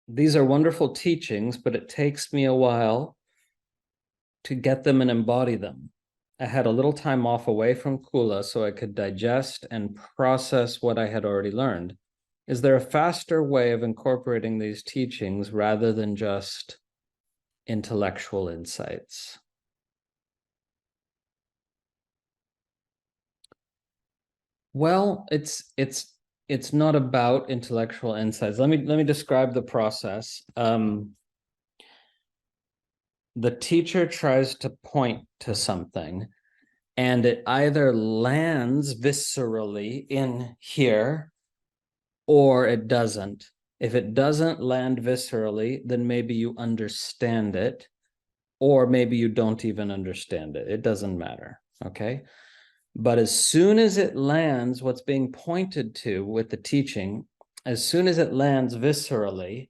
these are wonderful teachings, but it takes me a while to get them and embody them. I had a little time off away from Kula so I could digest and process what I had already learned. Is there a faster way of incorporating these teachings rather than just intellectual insights? Well, it's not about intellectual insights. Let me describe the process. The teacher tries to point to something, and it either lands viscerally in here or it doesn't. If it doesn't land viscerally, then maybe you understand it, or maybe you don't even understand it. It doesn't matter, okay? But as soon as it lands, what's being pointed to with the teaching, as soon as it lands viscerally,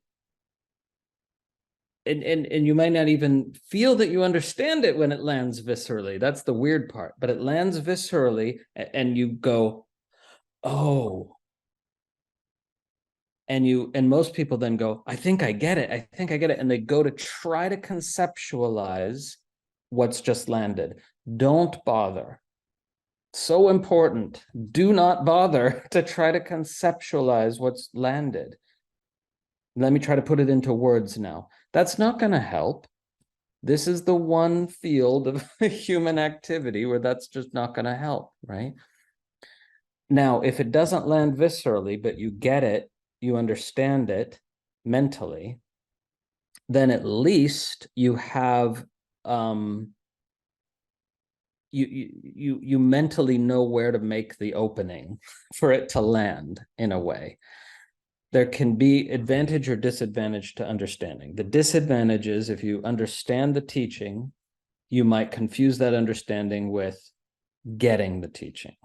and you might not even feel that you understand it when it lands viscerally. That's the weird part. But it lands viscerally, and you go, oh. And most people then go, I think I get it. I think I get it. And they go to try to conceptualize what's just landed. Don't bother. So important. Do not bother to try to conceptualize what's landed. Let me try to put it into words now. That's not going to help. This is the one field of human activity where that's just not going to help, right? Now, if it doesn't land viscerally, but you get it, you understand it mentally, then at least you have you mentally know where to make the opening for it to land in a way. There can be advantage or disadvantage to understanding. The disadvantage is if you understand the teaching, you might confuse that understanding with getting the teaching.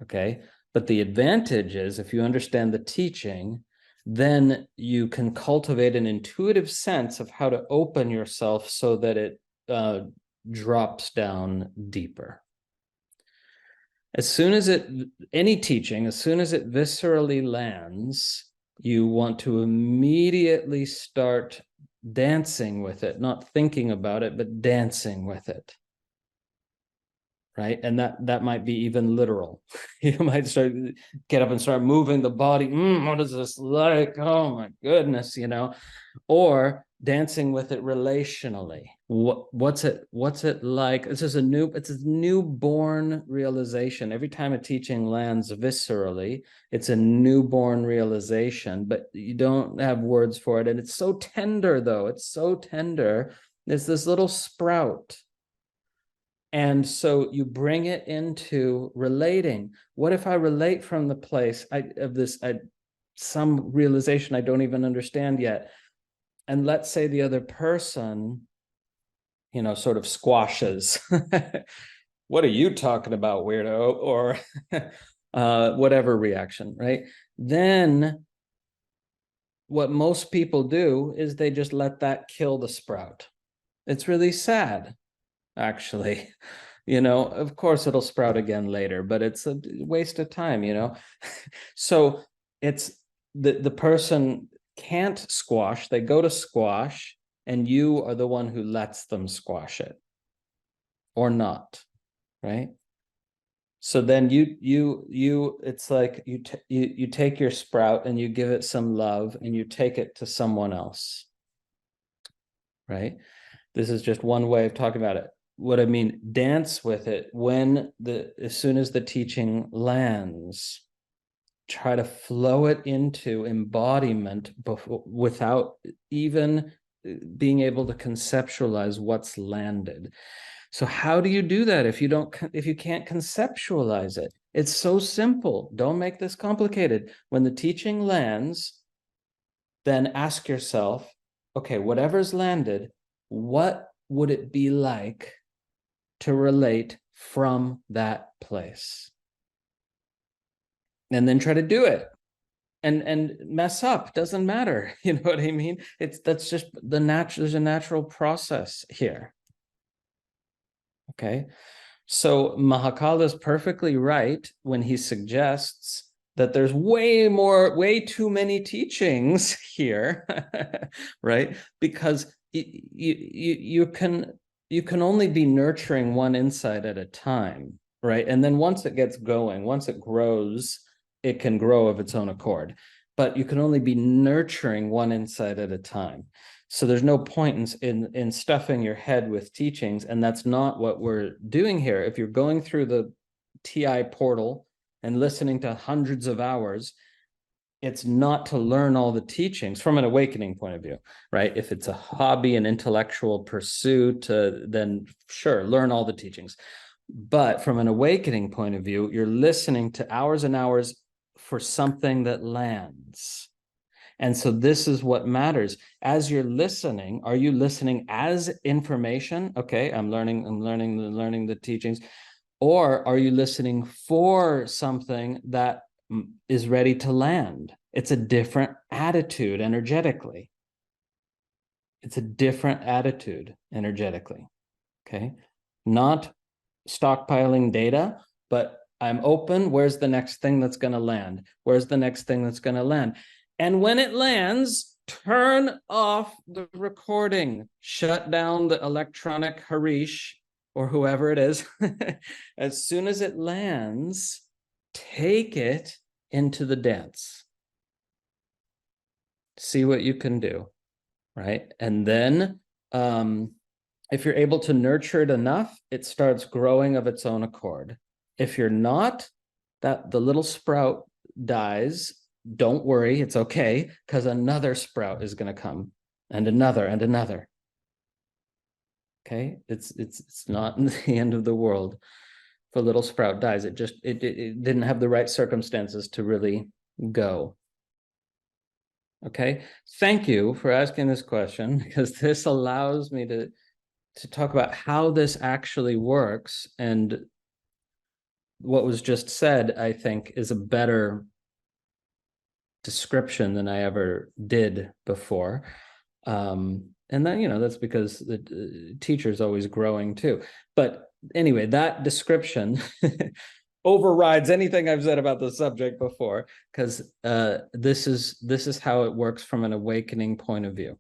Okay. But the advantage is if you understand the teaching, then you can cultivate an intuitive sense of how to open yourself so that it drops down deeper. As soon as any teaching, as soon as it viscerally lands, you want to immediately start dancing with it, not thinking about it, but dancing with it. Right? And that might be even literal. You might get up and start moving the body. What is this like? Oh my goodness, or dancing with it relationally. What's it like? It's a newborn realization. Every time a teaching lands viscerally, it's a newborn realization, but you don't have words for it. And it's so tender, though. It's so tender. It's this little sprout. And so you bring it into relating. What if I relate from the place of some realization I don't even understand yet? And let's say the other person, sort of squashes. What are you talking about, weirdo? Or whatever reaction, right? Then what most people do is they just let that kill the sprout. It's really sad, actually. Of course it'll sprout again later, but it's a waste of time, So it's the person can't squash, they go to squash, and you are the one who lets them squash it or not, right? So then it's like you take your sprout and you give it some love and you take it to someone else, right? This is just one way of talking about it. What I mean, dance with it as soon as the teaching lands, try to flow it into embodiment without even being able to conceptualize what's landed. So how do you do that if you can't conceptualize it? It's so simple. Don't make this complicated. When the teaching lands, then ask yourself, okay, whatever's landed, what would it be like to relate from that place? And then try to do it and mess up. Doesn't matter. You know what I mean? That's just there's a natural process here. Okay. So Mahakala is perfectly right when he suggests that there's way too many teachings here, right? Because you can only be nurturing one insight at a time, right? And then once it gets going, once it grows, it can grow of its own accord. But you can only be nurturing one insight at a time. So there's no point in stuffing your head with teachings, and that's not what we're doing here. If you're going through the TI portal and listening to hundreds of hours, it's not to learn all the teachings from an awakening point of view, right? If it's a hobby, an intellectual pursuit, then sure, learn all the teachings. But from an awakening point of view, you're listening to hours and hours for something that lands. And so this is what matters. As you're listening, are you listening as information? Okay, I'm learning the teachings. Or are you listening for something that is ready to land? It's a different attitude energetically. It's a different attitude energetically. Okay. Not stockpiling data, but I'm open. Where's the next thing that's going to land? Where's the next thing that's going to land? And when it lands, turn off the recording, shut down the electronic Hareesh or whoever it is. As soon as it lands, take it into the dance. See what you can do, right? And then if you're able to nurture it enough, it starts growing of its own accord. If you're not, that the little sprout dies. Don't worry, it's okay, because another sprout is going to come, and another and another. Okay, it's not the end of the world if a little sprout dies. It didn't have the right circumstances to really go. Okay, thank you for asking this question, because this allows me to talk about how this actually works. And what was just said, I think, is a better description than I ever did before. And then, that's because the teacher's always growing too. But anyway, that description overrides anything I've said about the subject before, because this is how it works from an awakening point of view,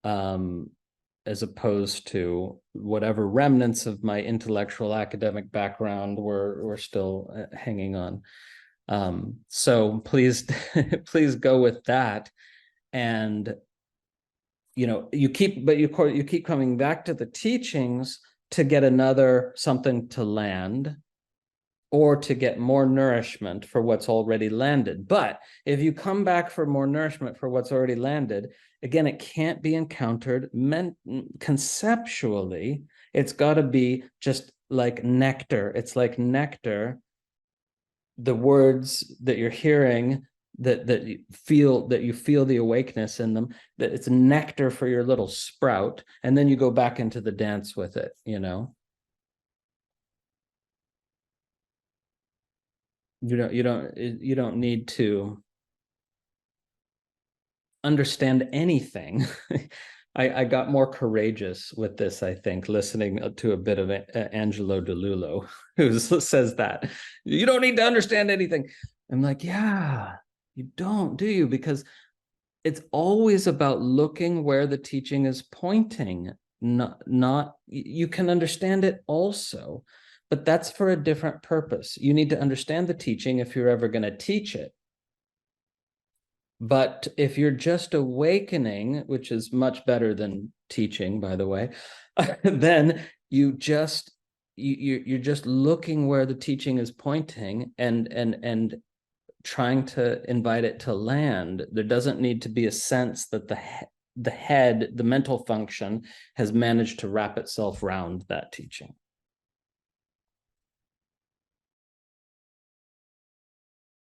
as opposed to whatever remnants of my intellectual academic background were still hanging on. So please please go with that. And you keep coming back to the teachings to get something to land, or to get more nourishment for what's already landed. But if you come back for more nourishment for what's already landed, again, it can't be encountered conceptually. It's got to be just like nectar. It's like nectar. The words that you're hearing, that you feel the awakeness in them, that it's nectar for your little sprout, and then you go back into the dance with it. You don't need to understand anything. I got more courageous with this, I think, listening to a bit of Angelo DeLullo, who says that you don't need to understand anything. I'm like, yeah, you don't, do you? Because it's always about looking where the teaching is pointing. Not you can understand it also, but that's for a different purpose. You need to understand the teaching if you're ever going to teach it. But if you're just awakening, which is much better than teaching, by the way, then you're just looking where the teaching is pointing and trying to invite it to land. There doesn't need to be a sense that the head, the mental function, has managed to wrap itself around that teaching.